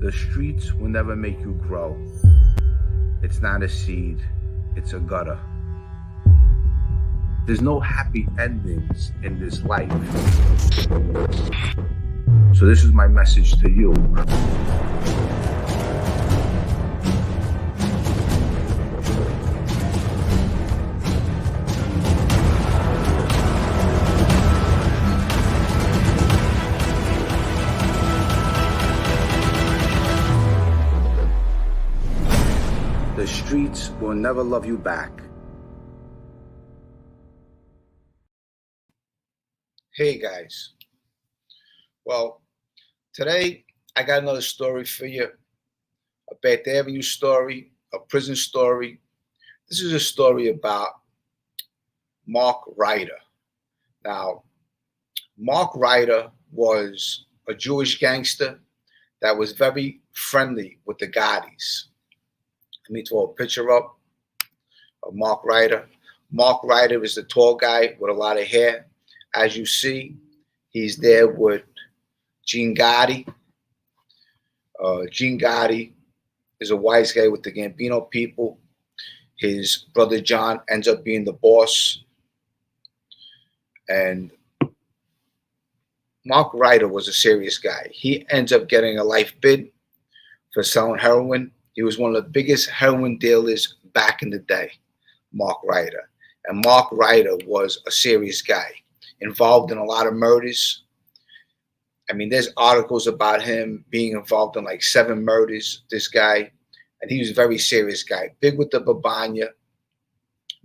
The streets will never make you grow. It's not a seed, it's a gutter. There's no happy endings in this life. So this is my message to you. The streets will never love you back. Hey guys, well, today I got another story for you, a Bath Avenue story, a prison story. This is a story about Mark Ryder. Now, Mark Ryder was a Jewish gangster that was very friendly with the Gaudis. Let me throw a picture up of Mark Ryder. Mark Ryder is the tall guy with a lot of hair. As you see, he's there with Gene Gotti. Gene Gotti is a wise guy with the Gambino people. His brother John ends up being the boss. And Mark Ryder was a serious guy. He ends up getting a life bid for selling heroin. He was one of the biggest heroin dealers back in the day, Mark Ryder. And Mark Ryder was a serious guy, involved in a lot of murders. I mean, there's articles about him being involved in like 7 murders, this guy. And he was a very serious guy, big with the Babanya,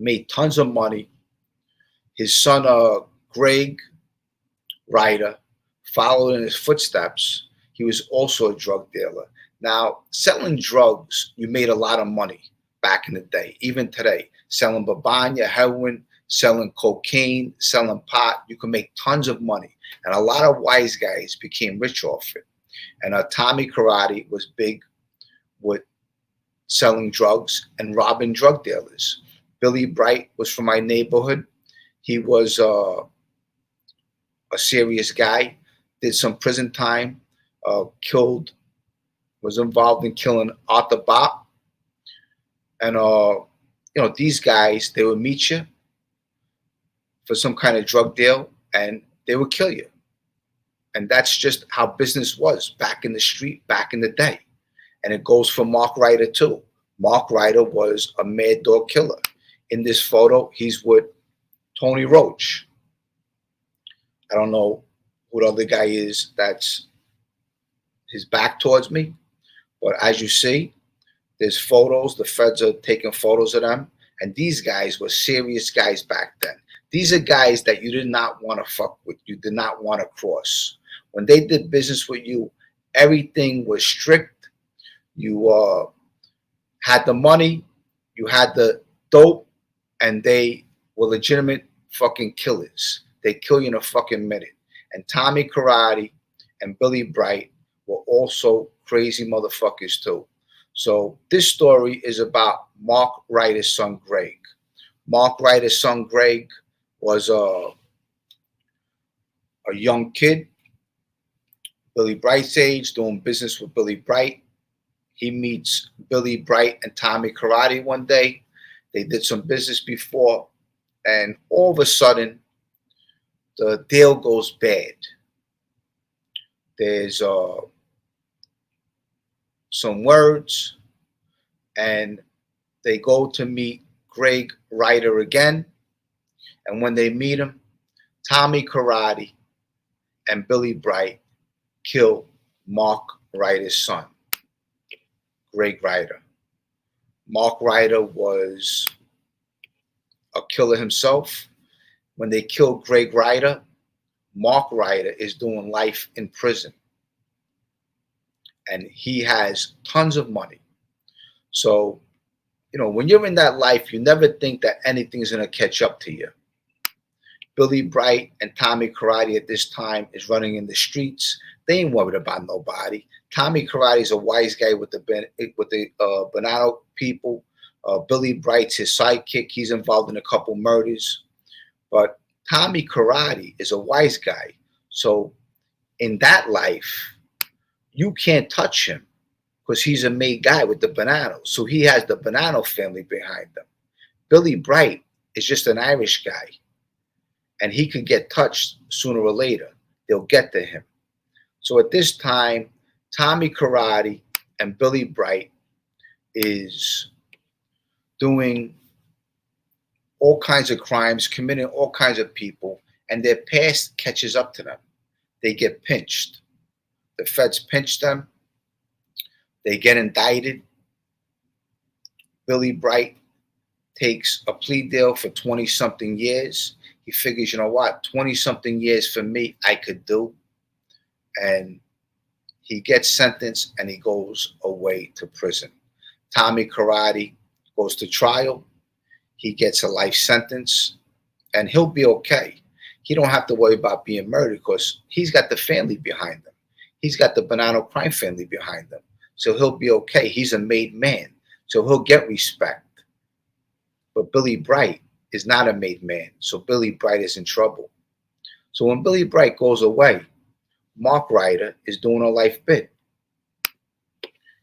made tons of money. His son, Greg Ryder, followed in his footsteps. He was also a drug dealer. Now, selling drugs, you made a lot of money back in the day, even today. Selling Babanya, heroin, selling cocaine, selling pot, you can make tons of money. And a lot of wise guys became rich off it. And Tommy Karate was big with selling drugs and robbing drug dealers. Billy Bright was from my neighborhood. He was a serious guy, did some prison time, was involved in killing Arthur Bop. And, these guys, they would meet you for some kind of drug deal and they would kill you. And that's just how business was back in the street, back in the day. And it goes for Mark Ryder too. Mark Ryder was a mad dog killer. In this photo, he's with Tony Roach. I don't know who the other guy is that's his back towards me. But as you see, there's photos. The feds are taking photos of them. And these guys were serious guys back then. These are guys that you did not want to fuck with. You did not want to cross. When they did business with you, everything was strict. You had the money, you had the dope, and they were legitimate fucking killers. They kill you in a fucking minute. And Tommy Karate and Billy Bright were also crazy motherfuckers too. So this story is about Mark Ryder's son, Greg. Mark Ryder's son, Greg, was a young kid, Billy Bright's age, doing business with Billy Bright. He meets Billy Bright and Tommy Karate one day. They did some business before, and all of a sudden, the deal goes bad. There's some words, and they go to meet Greg Ryder again. And when they meet him, Tommy Karate and Billy Bright kill Mark Ryder's son, Greg Ryder. Mark Ryder was a killer himself. When they kill Greg Ryder, Mark Ryder is doing life in prison. And he has tons of money. So, when you're in that life, you never think that anything's going to catch up to you. Billy Bright and Tommy Karate at this time is running in the streets. They ain't worried about nobody. Tommy Karate is a wise guy with the Bonanno people. Billy Bright's his sidekick. He's involved in a couple murders. But Tommy Karate is a wise guy. So in that life, you can't touch him. because he's a made guy with the Bonanno. So he has the Bonanno family behind him. Billy Bright is just an Irish guy, and he could get touched sooner or later. They'll get to him. So at this time, Tommy Karate and Billy Bright is doing all kinds of crimes, committing all kinds of people, and their past catches up to them. They get pinched. The feds pinch them. They get indicted. Billy Bright takes a plea deal for 20-something years. He figures, you know what, 20-something years for me, I could do. And he gets sentenced and he goes away to prison. Tommy Karate goes to trial. He gets a life sentence and he'll be okay. He don't have to worry about being murdered because he's got the family behind him. He's got the Bonanno crime family behind him. So he'll be okay. He's a made man. So he'll get respect. But Billy Bright is not a made man. So Billy Bright is in trouble. So when Billy Bright goes away, Mark Ryder is doing a life bid.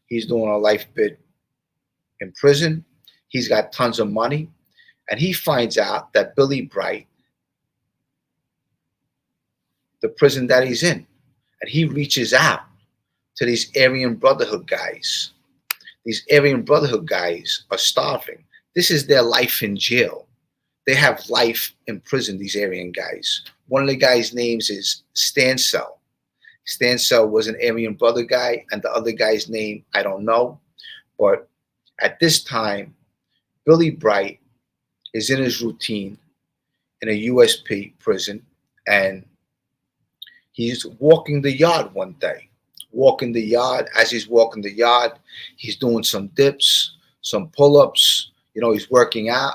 He's doing a life bid in prison. He's got tons of money. And he finds out that Billy Bright, the prison that he's in, and he reaches out to these Aryan Brotherhood guys. These Aryan Brotherhood guys are starving. This is their life in jail. They have life in prison, these Aryan guys. One of the guys' names is Stansell. Stansell was an Aryan Brother guy, and the other guy's name, I don't know. But at this time, Billy Bright is in his routine in a USP prison, and he's walking the yard one day. Walking the yard. As he's walking the yard, he's doing some dips, some pull-ups. You know, he's working out.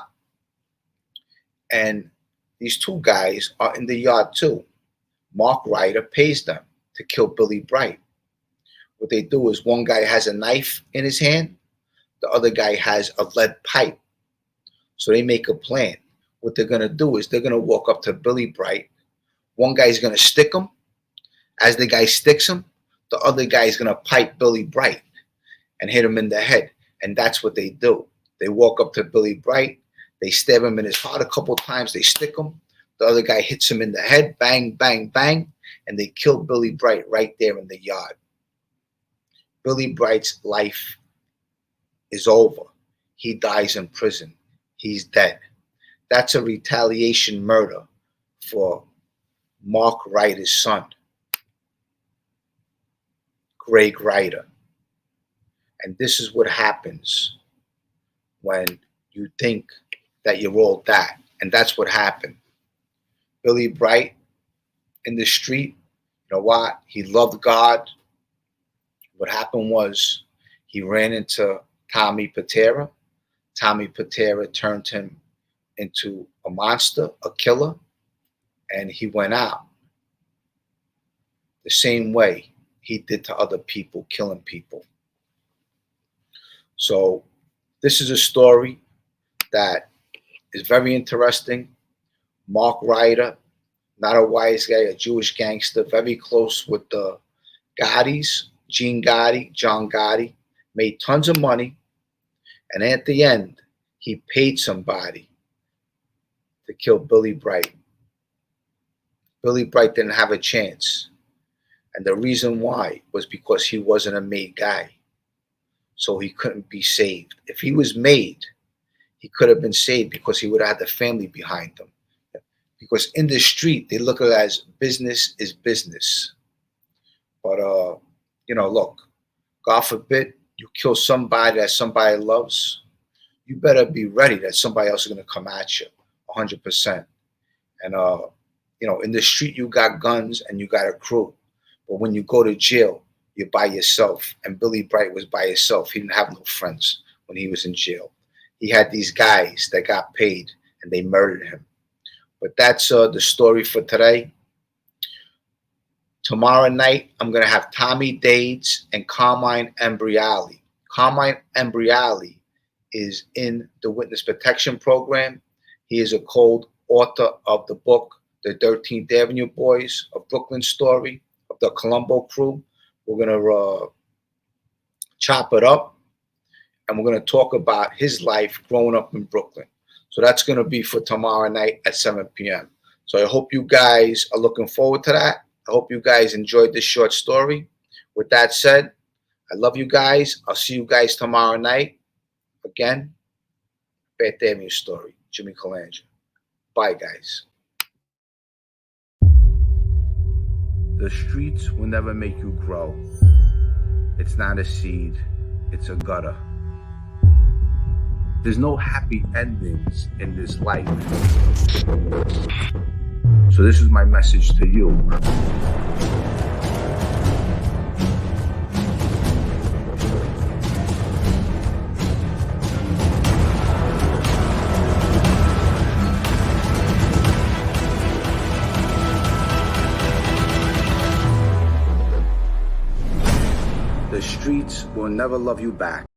And these two guys are in the yard too. Mark Ryder pays them to kill Billy Bright. What they do is one guy has a knife in his hand. The other guy has a lead pipe. So they make a plan. What they're going to do is they're going to walk up to Billy Bright. One guy's going to stick him. As the guy sticks him, the other guy is going to pipe Billy Bright and hit him in the head. And that's what they do. They walk up to Billy Bright. They stab him in his heart a couple of times. They stick him. The other guy hits him in the head. Bang, bang, bang. And they kill Billy Bright right there in the yard. Billy Bright's life is over. He dies in prison. He's dead. That's a retaliation murder for Mark Ryder's son, Greg Ryder. And this is what happens when you think that you're all that. And that's what happened. Billy Bright in the street, you know what? He loved God. What happened was he ran into Tommy Patera. Tommy Patera turned him into a monster, a killer, and he went out the same way he did to other people, killing people. So this is a story that is very interesting. Mark Ryder, not a wise guy, a Jewish gangster, very close with the Gottis, John Gotti, made tons of money. And at the end, he paid somebody to kill Billy Bright. Billy Bright didn't have a chance. And the reason why was because he wasn't a made guy. So he couldn't be saved. If he was made, he could have been saved because he would have had the family behind him. Because in the street, they look at it as business is business. But, you know, look, God forbid you kill somebody that somebody loves, you better be ready that somebody else is going to come at you 100%. And, you know, in the street, you got guns and you got a crew. But when you go to jail, you're by yourself. And Billy Bright was by himself. He didn't have no friends when he was in jail. He had these guys that got paid and they murdered him. But that's the story for today. Tomorrow night, I'm going to have Tommy Dades and Carmine Embriali. Carmine Embriali is in the Witness Protection Program. He is a co-author of the book, The 13th Avenue Boys, a Brooklyn story of the Colombo crew. We're going to chop it up, and we're going to talk about his life growing up in Brooklyn. So that's going to be for tomorrow night at 7 p.m. So I hope you guys are looking forward to that. I hope you guys enjoyed this short story. With that said, I love you guys. I'll see you guys tomorrow night. Again, Birthday Story, Jimmy Calandra. Bye, guys. The streets will never make you grow. It's not a seed, it's a gutter. There's no happy endings in this life. So this is my message to you. The streets will never love you back.